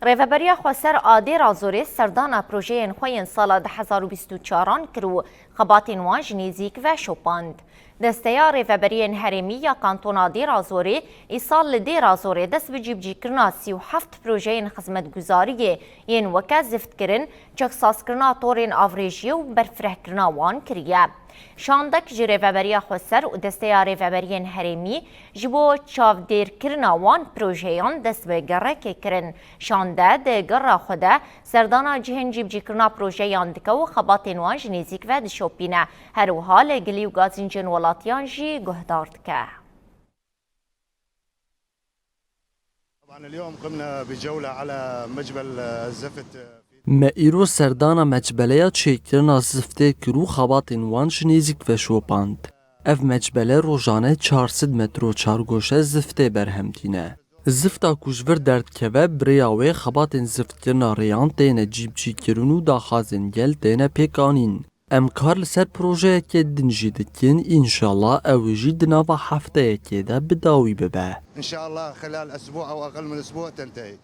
ریوبریا خواسر آدی رازوری سردانا پروژه خوین سال 2024 کرو خباتین وان جنیزیک و شوپاند. دسته ریوبری هرمی یا کانتون آدی رازوری ای سال دی رازوری دست بجیب جی کرنا 37 پروژه خدمت گزاری ین وکا زفت کرن چک ساس کرنا طورین آوریجی و برفره کرنا وان کریه. شاندک جی ریوبریا خواسر و دسته ریوبری هرمی جبو چاو دیر کرنا وان پروژهان دست به گره که کرن. شانده ده گره خوده سردانا جهن جیب جی کرنا پروژهان دکه و خباتین وان جنیزیک و دشوپینه. هر و حال گلی و گازین جن ولاتیان جی گهدار دکه. طبعا اليوم قمنا بجولة على مجبل الزفت. ما ایرو سردانا مجبله چیکرنا زفته کرو خباتین وان جنیزیک و شوپاند. اف مجبله روزانه 400 متر و 4 گوشه زفته برهمتینه. زفتا کوجور درد که بریاوی خباتین زفت کرنا ریان تینه جیب چی کرنو داخازین گل تینه پیکانین. امکار لسر پروژه که دنجی دکن انشالله اویجی دناوا هفته که ده بداوی ببه. ان شاء الله خلال اسبوع او اقل من اسبوع تنتهي.